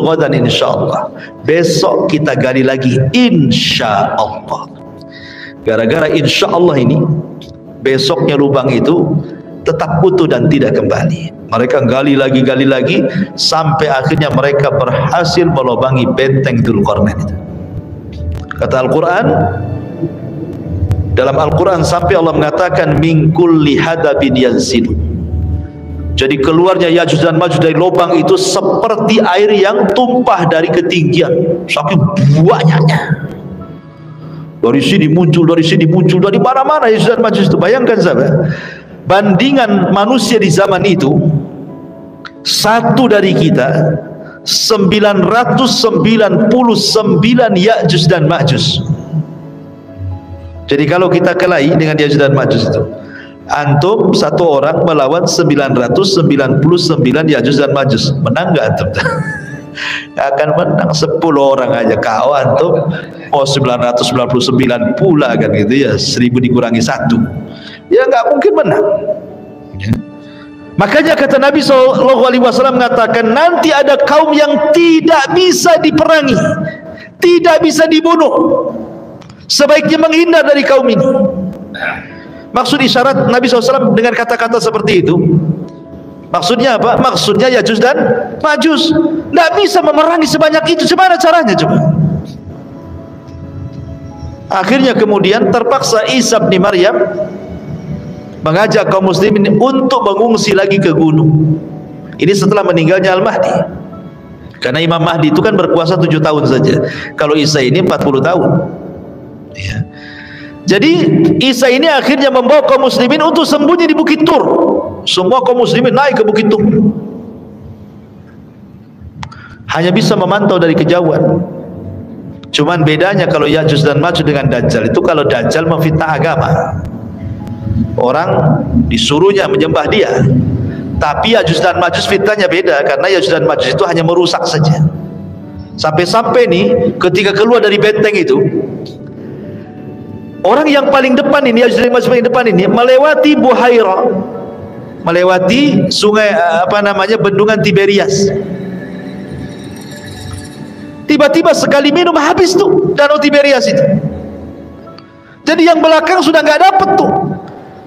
ghadan insya Allah. Besok kita gali lagi insya Allah. Gara-gara insya Allah ini, besoknya lubang itu tetap utuh dan tidak kembali. Mereka gali lagi sampai akhirnya mereka berhasil melubangi benteng Dzulqarnain itu. Kata Al-Quran, dalam Al-Quran sampai Allah mengatakan min kulli hadabin yanzilu. Jadi keluarnya Ya'juj dan Ma'juj dari lubang itu seperti air yang tumpah dari ketinggian, saking banyaknya. Dari sini muncul, dari mana-mana Ya'juj dan Ma'juj itu. Bayangkan sahabat, bandingan manusia di zaman itu, satu dari kita 999 Ya'juj dan Ma'juj. Jadi kalau kita kelahi dengan Ya'juj dan Ma'juj itu, antum satu orang melawan 999 Ya'juj dan Ma'juj, menang nggak antum? Akan menang 10 orang aja. Kau antum mau 999 pula kan gitu ya, 1000 dikurangi 1, ya nggak mungkin menang ya. Makanya kata Nabi SAW mengatakan, nanti ada kaum yang tidak bisa diperangi, tidak bisa dibunuh, sebaiknya menghindar dari kaum ini. Maksud isyarat Nabi SAW dengan kata-kata seperti itu, maksudnya apa? Maksudnya Ya'juj dan Ma'juj tidak bisa memerangi sebanyak itu. Gimana caranya coba? Akhirnya kemudian terpaksa Isa bin Maryam mengajak kaum muslimin untuk mengungsi lagi ke gunung. Ini setelah meninggalnya Al-Mahdi. Karena Imam Mahdi itu kan berkuasa 7 tahun saja. Kalau Isa ini 40 tahun ya. Jadi Isa ini akhirnya membawa kaum muslimin untuk sembunyi di Bukit Tur. Semua kaum muslimin naik ke Bukit Tur, hanya bisa memantau dari kejauhan. Cuman bedanya kalau Ya'juj dan Ma'juj dengan Dajjal itu, kalau Dajjal memfitnah agama, orang disuruhnya menyembah dia. Tapi Ya'juj dan Ma'juj fitnahnya beda, karena Ya'juj dan Ma'juj itu hanya merusak saja. Sampai-sampai nih ketika keluar dari benteng itu, orang yang paling depan ini, Ya'juj dan Ma'juj paling depan ini, melewati Buhairah, melewati sungai bendungan Tiberias. Tiba-tiba sekali minum habis tuh danau Tiberias itu. Jadi yang belakang sudah nggak dapat tuh.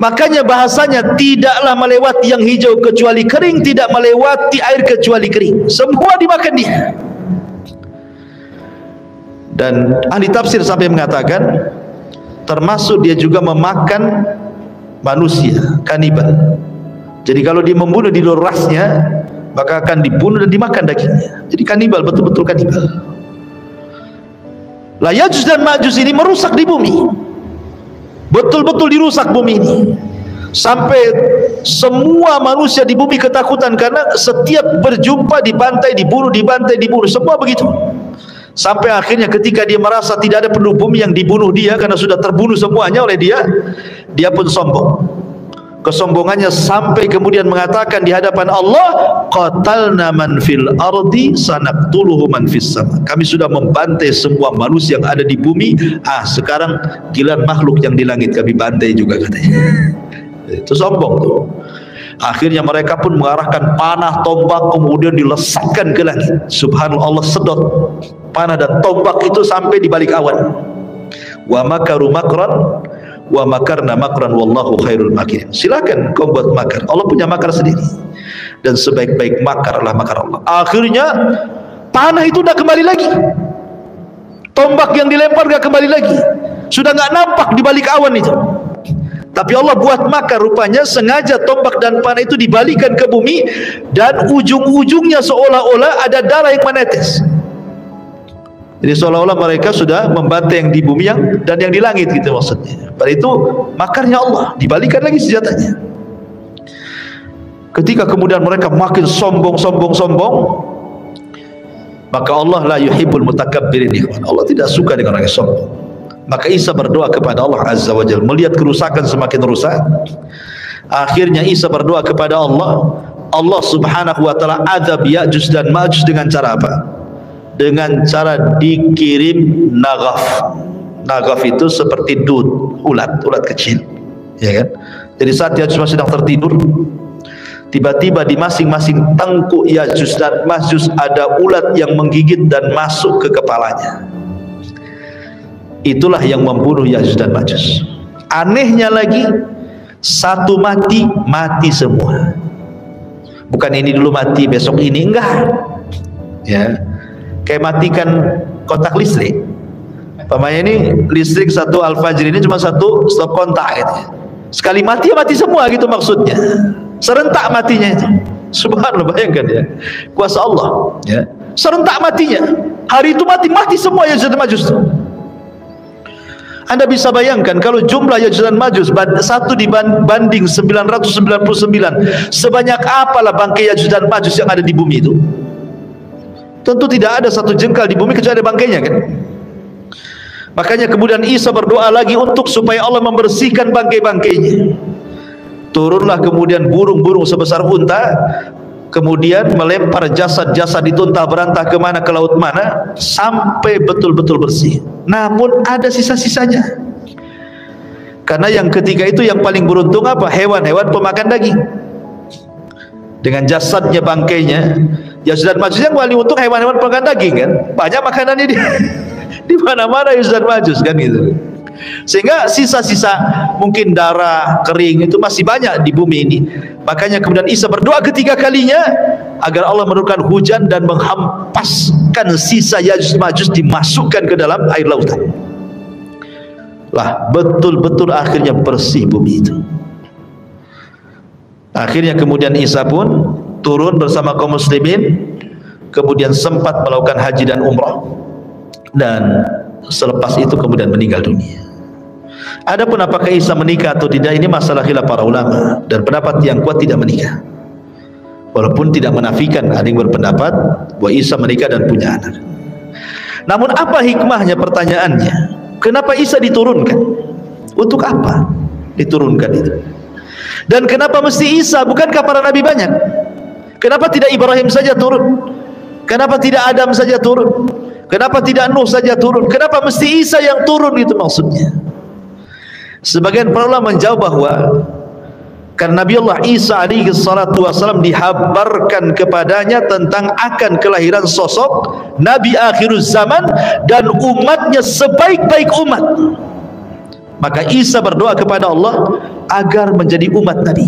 Makanya bahasanya tidaklah melewati yang hijau kecuali kering, tidak melewati air kecuali kering. Semua dimakan dia. Dan ahli tafsir sampai mengatakan, termasuk dia juga memakan manusia, kanibal. Jadi kalau dia membunuh di luar rasnya, maka akan dibunuh dan dimakan dagingnya. Jadi kanibal, betul-betul kanibal. Lah Ya'juj dan Ma'juj ini merusak di bumi, betul-betul dirusak bumi ini, sampai semua manusia di bumi ketakutan karena setiap berjumpa dibantai, dibunuh, dibantai, dibunuh, semua begitu. Sampai akhirnya ketika dia merasa tidak ada penduduk bumi yang dibunuh dia karena sudah terbunuh semuanya oleh dia, dia pun sombong. Kesombongannya sampai kemudian mengatakan di hadapan Allah, qatalna man fil ardi sanaqtuluhu man fis sama. Kami sudah membantai semua manusia yang ada di bumi, sekarang giliran makhluk yang di langit kami bantai juga, katanya. Itu sombong tuh. Akhirnya mereka pun mengarahkan panah, tombak, kemudian dilesakkan ke langit. Subhanallah, Allah sedot panah dan tombak itu sampai di balik awan. Wa makaru makran wa makarna makran wallahu khairul makirin. Silakan kau buat makar, Allah punya makar sendiri, dan sebaik-baik makar adalah makar Allah. Akhirnya panah itu tidak kembali lagi, tombak yang dilempar tidak kembali lagi, sudah nggak nampak di balik awan itu. Tapi Allah buat makar, rupanya sengaja tombak dan panah itu dibalikan ke bumi, dan ujung-ujungnya seolah-olah ada darah yang menetes. Jadi seolah-olah mereka sudah membantai yang di bumi dan yang di langit, gitu maksudnya. Padahal itu makarnya Allah, dibalikan lagi senjatanya. Ketika kemudian mereka makin sombong, maka Allah la yuhibbul mutakabbirin. Allah tidak suka dengan orang yang sombong. Maka Isa berdoa kepada Allah Azza wa Jalla, melihat kerusakan semakin rusak. Akhirnya Isa berdoa kepada Allah, Allah Subhanahu wa taala azab Ya'juj dan Ma'juj dengan cara apa? Dengan cara dikirim naghaf. Naghaf itu seperti dud, ulat kecil, ya kan? Jadi saat Ya'juj sedang tertidur, tiba-tiba di masing-masing tengkuk Ya'juj dan Ma'juj ada ulat yang menggigit dan masuk ke kepalanya. Itulah yang membunuh Ya'juj dan Ma'juj. Anehnya lagi, satu mati semua. Bukan ini dulu mati, besok ini, enggak. Ya, kayak matikan kontak listrik. Pamannya ini listrik satu Al-Fajr ini cuma satu stop kontak gitu. Sekali mati ya mati semua gitu maksudnya. Serentak matinya itu. Subhanallah, bayangkan ya. Kuasa Allah, ya. Serentak matinya. Hari itu mati semua Ya'juj dan Ma'juj. Anda bisa bayangkan kalau jumlah Ya'juj dan Ma'juj satu dibanding 999, sebanyak apalah bangkai Ya'juj dan Ma'juj yang ada di bumi itu? Tentu tidak ada satu jengkal di bumi kecuali ada bangkainya, kan? Makanya kemudian Isa berdoa lagi supaya Allah membersihkan bangkai-bangkainya. Turunlah kemudian burung-burung sebesar unta, kemudian melempar jasad-jasad itu entah berantah kemana, ke laut mana, sampai betul-betul bersih. Namun ada sisa-sisanya. Karena yang ketiga itu yang paling beruntung apa? Hewan-hewan pemakan daging. Dengan jasadnya, bangkainya, Ya'juj dan Ma'juj yang paling untung hewan-hewan pemakan daging, kan? Banyak makanannya di mana-mana Ya'juj dan Ma'juj, kan gitu. Sehingga sisa-sisa mungkin darah kering itu masih banyak di bumi ini. Makanya kemudian Isa berdoa ketiga kalinya agar Allah menurunkan hujan dan menghempaskan sisa Ya'juj Ma'juj dimasukkan ke dalam air lautan. Lah betul-betul akhirnya bersih bumi itu. Akhirnya kemudian Isa pun turun bersama kaum muslimin, kemudian sempat melakukan haji dan umrah, dan selepas itu kemudian meninggal dunia. Adapun apakah Isa menikah atau tidak, ini masalah khilaf para ulama, dan pendapat yang kuat tidak menikah. Walaupun tidak menafikan, ada yang berpendapat bahwa Isa menikah dan punya anak. Namun apa hikmahnya, pertanyaannya? Kenapa Isa diturunkan? Untuk apa diturunkan itu? Dan kenapa mesti Isa? Bukankah para nabi banyak? Kenapa tidak Ibrahim saja turun? Kenapa tidak Adam saja turun? Kenapa tidak Nuh saja turun? Kenapa mesti Isa yang turun, itu maksudnya? Sebagian para ulama menjawab bahwa karena Nabi Allah Isa alaihi salatu wasallam dihabarkan kepadanya tentang akan kelahiran sosok Nabi akhiruz zaman dan umatnya sebaik-baik umat. Maka Isa berdoa kepada Allah agar menjadi umat Nabi.